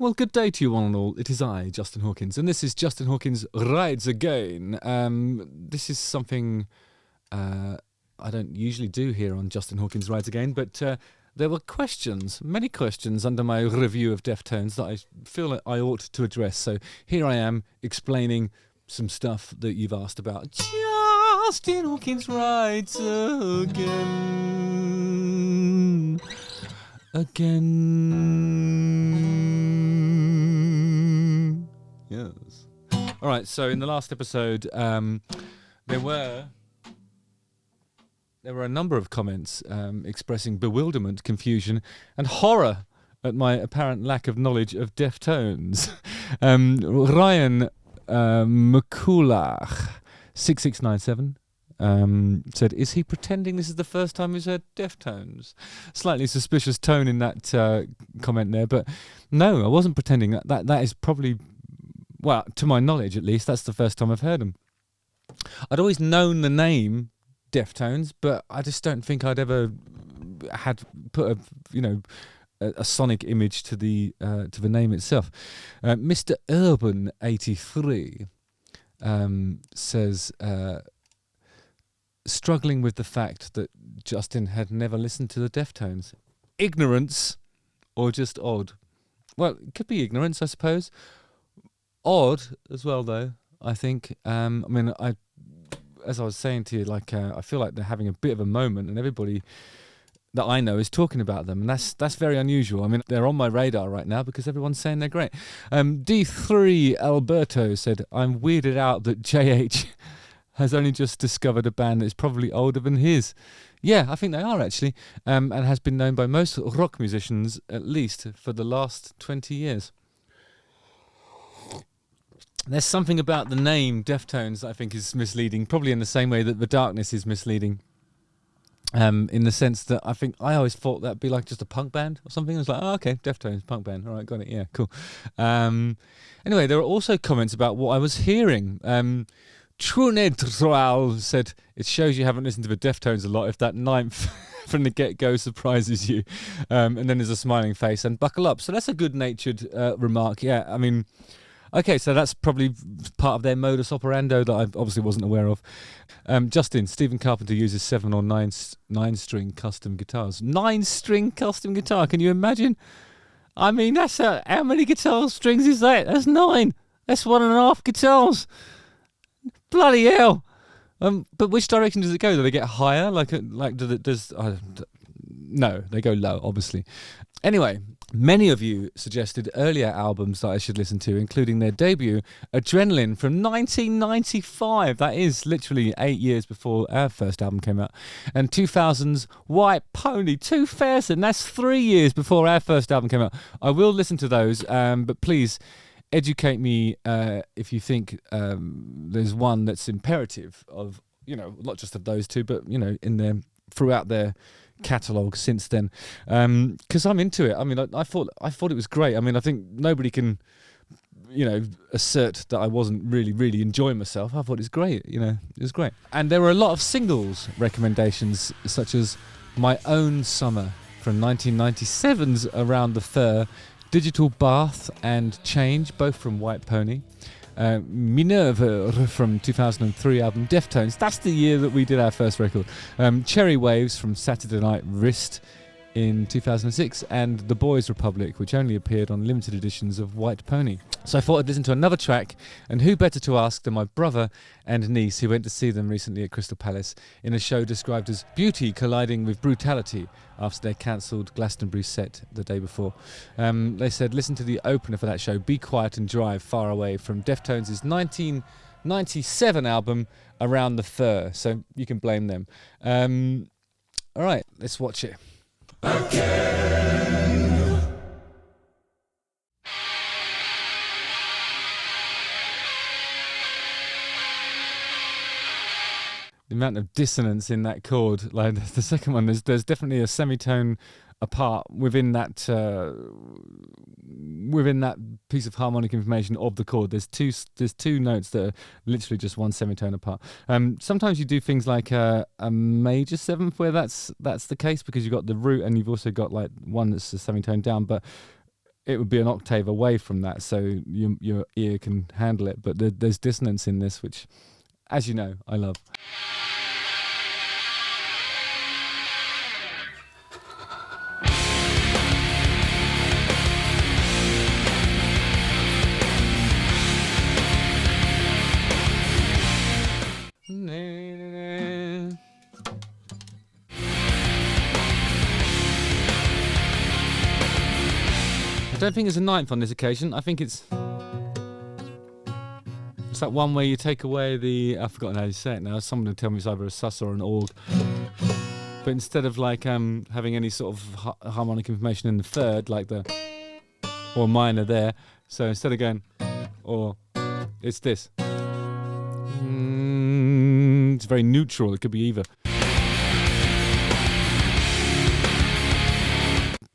Well, good day to you one and all. It is I, Justin Hawkins, and this is Justin Hawkins Rides Again. This is something I don't usually do here on Justin Hawkins Rides Again, but there were many questions under my review of Deftones that I feel that I ought to address. So here I am explaining some stuff that you've asked about. Justin Hawkins Rides Again. Yes. All right, so in the last episode, there were a number of comments expressing bewilderment, confusion, and horror at my apparent lack of knowledge of Deftones. Ryan McCoolach, 6697, said, is he pretending this is the first time he's heard Deftones? Slightly suspicious tone in that comment there, but no, I wasn't pretending. That is probably, well, to my knowledge at least, that's the first time I've heard them. I'd always known the name Deftones, but I just don't think I'd ever had put a sonic image to the name itself. Mr. Urban 83 says, struggling with the fact that Justin had never listened to the Deftones. Ignorance or just odd? Well, it could be ignorance, I suppose. Odd as well, though, I think. As I was saying to you, I feel like they're having a bit of a moment, and everybody that I know is talking about them, and that's very unusual. I mean, they're on my radar right now because everyone's saying they're great. D3 Alberto said, I'm weirded out that JH has only just discovered a band that's probably older than his. Yeah, I think they are actually, and has been known by most rock musicians at least for the last 20 years. There's something about the name Deftones that I think is misleading, probably in the same way that The Darkness is misleading. In the sense that I always thought that'd be like just a punk band or something. I was like, oh, okay, Deftones, punk band. All right, got it. Yeah, cool. Anyway, there were also comments about what I was hearing. Trunedral said, it shows you haven't listened to the Deftones a lot if that ninth from the get-go surprises you. And then there's a smiling face and buckle up. So that's a good-natured remark. Yeah, I mean, okay, so that's probably part of their modus operandi that I obviously wasn't aware of. Justin, Stephen Carpenter uses 7 or 9-string custom guitars. 9-string custom guitar, can you imagine? I mean, that's how many guitar strings is that? That's 9. That's 1.5 guitars. Bloody hell! But which direction does it go? Do they get higher? No, they go low, obviously. Anyway, many of you suggested earlier albums that I should listen to, including their debut, Adrenaline, from 1995. That is literally 8 years before our first album came out. And 2000's White Pony, 2000. That's 3 years before our first album came out. I will listen to those, but please educate me if you think there's one that's imperative of, not just of those two, but, throughout their catalogue since then, because I'm into it. I mean, I thought it was great. I mean, I think nobody can, assert that I wasn't really enjoying myself. I thought it was great. It was great. And there were a lot of singles recommendations, such as My Own Summer from 1997's Around the Fur, Digital Bath and Change, both from White Pony. Minerva from 2003 album Deftones, that's the year that we did our first record. Cherry Waves from Saturday Night Wrist in 2006, and The Boys Republic, which only appeared on limited editions of White Pony. So I thought I'd listen to another track, and who better to ask than my brother and niece, who went to see them recently at Crystal Palace in a show described as beauty colliding with brutality after their cancelled Glastonbury set the day before. They said, listen to the opener for that show, Be Quiet and Drive Far Away, from Deftones' 1997 album Around the Fur. So you can blame them. All right, let's watch it. Again. The amount of dissonance in that chord, like the second one, there's definitely a semitone apart within that piece of harmonic information of the chord. There's two notes that are literally just one semitone apart. Sometimes you do things like a major seventh where that's the case, because you've got the root and you've also got like one that's a semitone down. But it would be an octave away from that, so your ear can handle it. But there's dissonance in this, which, as you know, I love. I don't think it's a ninth on this occasion. I think it's that one where you take away the, I've forgotten how you say it now. Someone will tell me it's either a sus or an org. But instead of like having any sort of harmonic information in the third, like the or minor there, so instead of going or, it's this. It's very neutral. It could be either.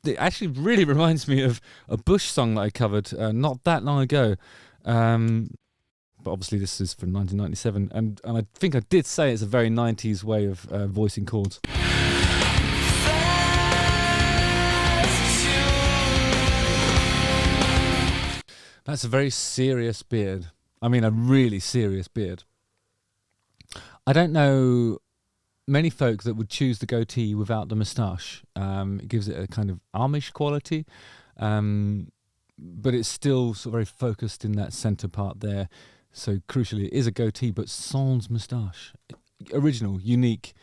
It actually really reminds me of a Bush song that I covered not that long ago. But obviously this is from 1997. And I think I did say it's a very 90s way of voicing chords. That's a very serious beard. I mean, a really serious beard. I don't know many folk that would choose the goatee without the moustache. It gives it a kind of Amish quality, but it's still sort of very focused in that centre part there. So crucially, it is a goatee, but sans moustache. Original, unique.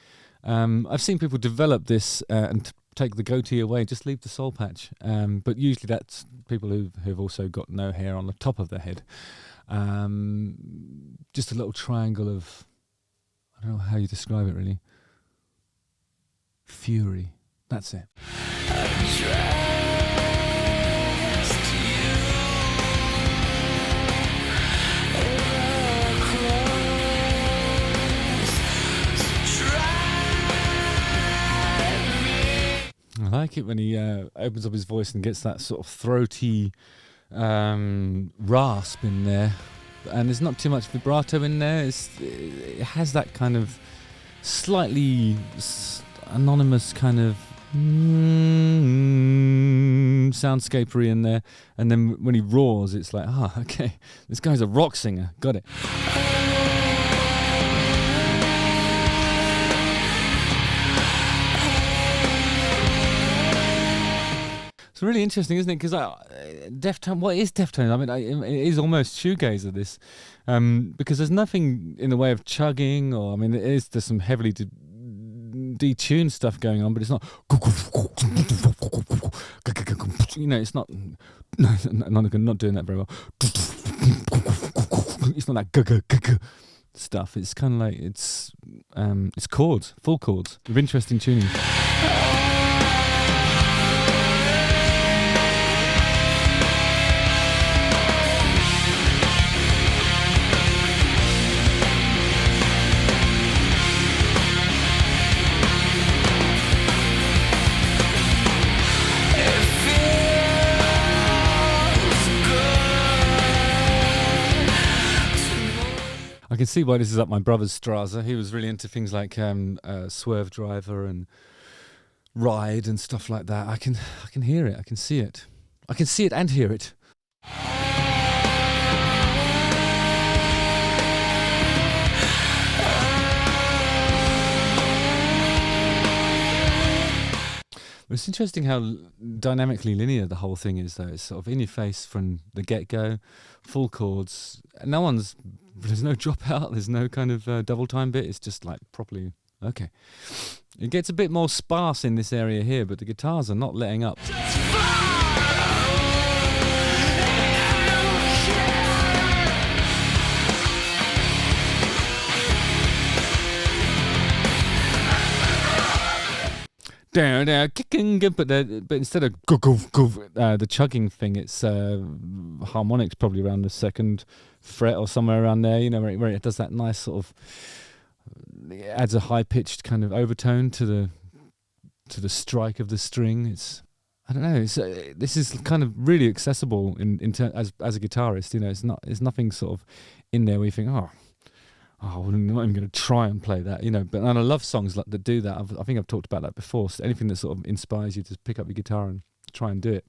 I've seen people develop this and take the goatee away, just leave the soul patch. But usually that's people who've also got no hair on the top of their head. Just a little triangle of, I don't know how you describe it really. Fury. That's it. I like it when he opens up his voice and gets that sort of throaty rasp in there, and there's not too much vibrato in there. It has that kind of slightly anonymous kind of soundscapery in there, and then when he roars, it's like, okay, this guy's a rock singer. Got it. It's really interesting, isn't it? Because Deftones, what is Deftones? I mean, it is almost shoegazer, this, because there's nothing in the way of chugging, or I mean, there's some heavily detuned stuff going on, but it's not. You know, it's not. No, not doing that very well. It's not that stuff. It's kind of like it's chords, full chords with interesting tuning. I can see why this is up my brother's Straza. He was really into things like Swerve Driver and Ride and stuff like that. I can hear it. I can see it. I can see it and hear it. It's interesting how dynamically linear the whole thing is, though. It's sort of in your face from the get-go, full chords. There's no dropout, there's no kind of double time bit. It's just like properly, okay. It gets a bit more sparse in this area here, but the guitars are not letting up. Down, kicking, but instead of the chugging thing, it's harmonics probably around the second fret or somewhere around there. You know, where it does that nice sort of, it adds a high pitched kind of overtone to the strike of the string. It's, I don't know. It's this is kind of really accessible as a guitarist. You know, it's nothing sort of in there where you think, I'm not even going to try and play that, you know. And I love songs that do that. I think I've talked about that before. So anything that sort of inspires you to pick up your guitar and try and do it.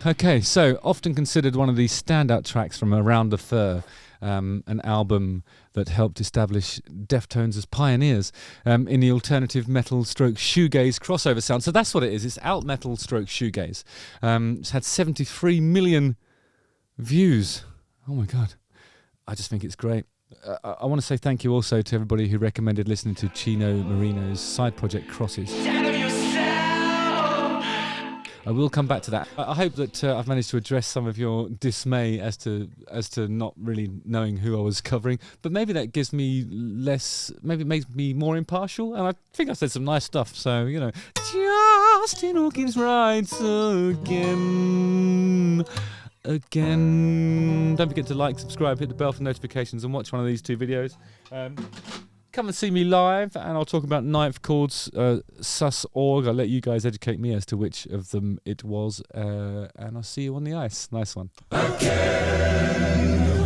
Okay, so often considered one of the standout tracks from Around the Fur, an album that helped establish Deftones as pioneers in the alternative metal stroke shoegaze crossover sound. So that's what it is. It's alt metal stroke shoegaze. It's had 73 million views. Oh my God. I just think it's great. I want to say thank you also to everybody who recommended listening to Chino Marino's side project Crosses. I will come back to that. I hope that I've managed to address some of your dismay as to not really knowing who I was covering, but maybe that gives me less, maybe it makes me more impartial, and I think I said some nice stuff, so, you know, Justin Hawkins Rides Again. Don't forget to like, subscribe, hit the bell for notifications, and watch one of these 2 videos. Come and see me live, and I'll talk about ninth chords, sus.org. I'll let you guys educate me as to which of them it was, and I'll see you on the ice. Nice one. Again.